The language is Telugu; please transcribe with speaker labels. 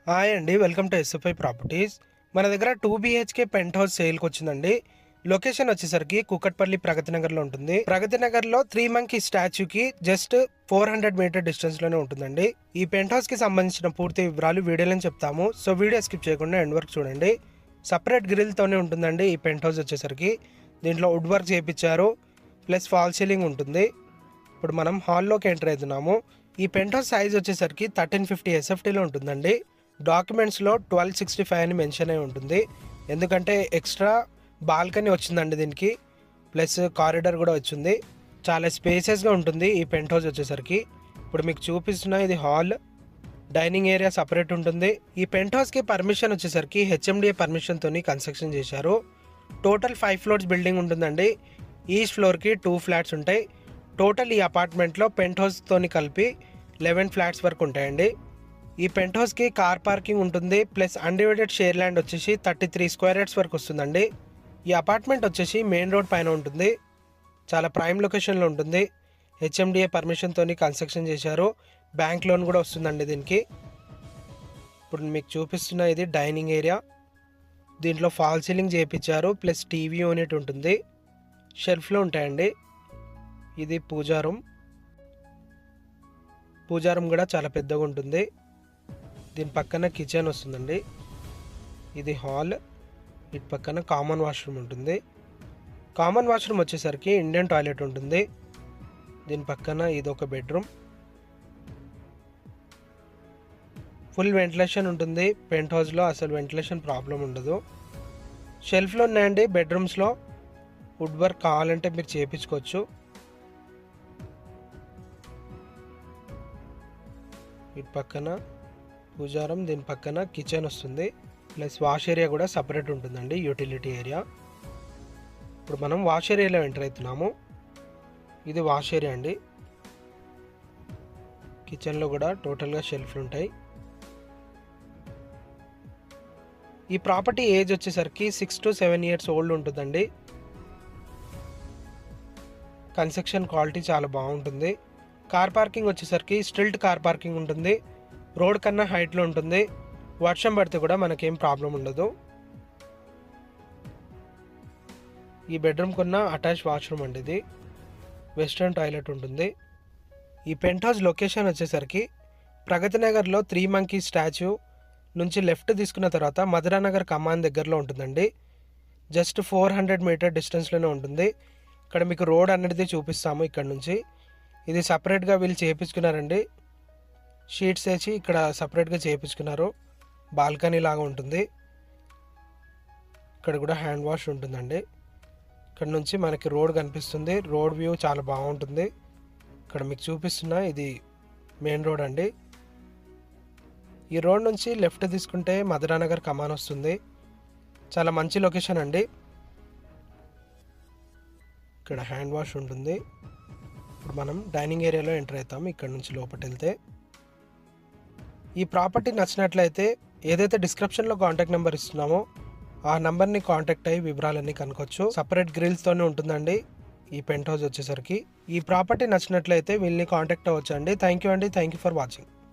Speaker 1: హాయ్ అండి, వెల్కమ్ టు ఎస్ఎఫ్ఐ ప్రాపర్టీస్. మన దగ్గర 2 BHK పెంట్ హౌస్ సేల్కి వచ్చిందండి. లొకేషన్ వచ్చేసరికి కూకట్పల్లి ప్రగతి నగర్లో ఉంటుంది. ప్రగతి నగర్లో 3 మంకీ స్టాచ్యూకి జస్ట్ 400 మీటర్ డిస్టెన్స్లోనే ఉంటుందండి. ఈ పెంట్ హౌస్కి సంబంధించిన పూర్తి వివరాలు వీడియోలో చెప్తాము. సో వీడియో స్కిప్ చేయకుండా ఎండ్ వరకు చూడండి. సపరేట్ గ్రిల్తోనే ఉంటుందండి ఈ పెంట్ హౌస్ వచ్చేసరికి. దీంట్లో వుడ్ వర్క్ చేయించారు, ప్లస్ ఫాల్ సీలింగ్ ఉంటుంది. ఇప్పుడు మనం హాల్లోకి ఎంటర్ అవుతున్నాము. ఈ పెంట్ హౌస్ సైజ్ వచ్చేసరికి 1350 SFTలో ఉంటుందండి. డాక్యుమెంట్స్లో 1265 అని మెన్షన్ అయి ఉంటుంది. ఎందుకంటే ఎక్స్ట్రా బాల్కనీ వచ్చిందండి దీనికి, ప్లస్ కారిడార్ కూడా వచ్చింది. చాలా స్పేసెస్గా ఉంటుంది ఈ పెంట్ హౌస్ వచ్చేసరికి. ఇప్పుడు మీకు చూపిస్తున్న ఇది హాల్, డైనింగ్ ఏరియా సపరేట్ ఉంటుంది. ఈ పెంట్ హౌస్కి పర్మిషన్ వచ్చేసరికి HMDA పర్మిషన్తో కన్స్ట్రక్షన్ చేశారు. టోటల్ 5 ఫ్లోర్స్ బిల్డింగ్ ఉంటుందండి. ఈచ్ ఫ్లోర్కి 2 ఫ్లాట్స్ ఉంటాయి. టోటల్ ఈ అపార్ట్మెంట్లో పెంట్ హౌస్తో కలిపి 11 ఫ్లాట్స్ వరకు ఉంటాయండి. ఈ పెంట్ హౌస్కి కార్ పార్కింగ్ ఉంటుంది, ప్లస్ అన్డివైడెడ్ షేర్ ల్యాండ్ వచ్చేసి 33 స్క్వేర్ యార్డ్స్ వరకు వస్తుందండి. ఈ అపార్ట్మెంట్ వచ్చేసి మెయిన్ రోడ్ పైన ఉంటుంది. చాలా ప్రైమ్ లొకేషన్లో ఉంటుంది. HMDA పర్మిషన్తో కన్స్ట్రక్షన్ చేశారు. బ్యాంక్ లోన్ కూడా వస్తుందండి దీనికి. ఇప్పుడు మీకు చూపిస్తున్న ఇది డైనింగ్ ఏరియా. దీంట్లో ఫాల్ సీలింగ్ చేయించారు, ప్లస్ టీవీ యూనిట్ ఉంటుంది. షెల్ఫ్లో ఉంటాయండి. ఇది పూజా రూమ్ కూడా చాలా పెద్దగా ఉంటుంది. దీని పక్కన కిచెన్ వస్తుందండి. ఇది హాల్, ఇటు పక్కన కామన్ వాష్రూమ్ ఉంటుంది. కామన్ వాష్రూమ్ వచ్చేసరికి ఇండియన్ టాయిలెట్ ఉంటుంది. దీని పక్కన ఇది ఒక బెడ్రూమ్. ఫుల్ వెంటిలేషన్ ఉంటుంది. పెంట్ హౌస్లో అసలు వెంటిలేషన్ ప్రాబ్లం ఉండదు. షెల్ఫ్లో ఉన్నాయండి బెడ్రూమ్స్లో. వుడ్ వర్క్ కావాలంటే మీరు చేయించుకోవచ్చు. ఇటు పక్కన పూజారం, దీని పక్కన కిచెన్ వస్తుంది, ప్లస్ వాష్ ఏరియా కూడా సపరేట్ ఉంటుందండి, యూటిలిటీ ఏరియా. ఇప్పుడు మనం వాష్ ఏరియాలో ఎంటర్ అవుతున్నాము. ఇది వాష్ ఏరియా అండి. కిచెన్లో కూడా టోటల్గా షెల్ఫ్లు ఉంటాయి. ఈ ప్రాపర్టీ ఏజ్ వచ్చేసరికి 6 to 7 years ఓల్డ్ ఉంటుందండి. కన్స్ట్రక్షన్ క్వాలిటీ చాలా బాగుంటుంది. కార్ పార్కింగ్ వచ్చేసరికి స్టిల్ట్ కార్ పార్కింగ్ ఉంటుంది. రోడ్ కన్నా హైట్లో ఉంటుంది. వర్షం పడితే కూడా మనకేం ప్రాబ్లం ఉండదు. ఈ బెడ్రూమ్ కొన్న అటాచ్ వాష్రూమ్ అండి. ఇది వెస్ట్రన్ టాయిలెట్ ఉంటుంది. ఈ పెంట్ హౌస్ లొకేషన్ వచ్చేసరికి ప్రగతి నగర్లో 3 మంకీ స్టాచ్యూ నుంచి లెఫ్ట్ తీసుకున్న తర్వాత మధురానగర్ కమాన్ దగ్గరలో ఉంటుందండి. జస్ట్ 400 మీటర్ డిస్టెన్స్లోనే ఉంటుంది. ఇక్కడ మీకు రోడ్ అనేది చూపిస్తాము. ఇక్కడ నుంచి ఇది సపరేట్గా వీళ్ళు చేయించుకున్నారండి. షీట్స్ వేసి ఇక్కడ సపరేట్గా చేయించుకున్నారు. బాల్కనీ లాగా ఉంటుంది. ఇక్కడ కూడా హ్యాండ్ వాష్ ఉంటుందండి. ఇక్కడ నుంచి మనకి రోడ్ కనిపిస్తుంది. రోడ్ వ్యూ చాలా బాగుంటుంది. ఇక్కడ మీకు చూపిస్తున్న ఇది మెయిన్ రోడ్ అండి. ఈ రోడ్ నుంచి లెఫ్ట్ తీసుకుంటే మధురానగర్ కమాన్ వస్తుంది. చాలా మంచి లొకేషన్ అండి. ఇక్కడ హ్యాండ్ వాష్ ఉంటుంది. ఇప్పుడు మనం డైనింగ్ ఏరియాలో ఎంటర్ అవుతాం. ఇక్కడ నుంచి లోపలికి వెళ్తే ఈ ప్రాపర్టీ నచ్చినట్లయితే ఏదైతే డిస్క్రిప్షన్లో కాంటాక్ట్ నెంబర్ ఇస్తున్నామో ఆ నెంబర్ని కాంటాక్ట్ అయ్యి వివరాలన్నీ కనుక్కోవచ్చు. సపరేట్ గ్రిల్స్తోనే ఉంటుందండి ఈ పెంట్ హౌస్ వచ్చేసరికి. ఈ ప్రాపర్టీ నచ్చినట్లయితే వీళ్ళని కాంటాక్ట్ అవ్వచ్చు అండి. థ్యాంక్ యూ అండి. Thank you for watching.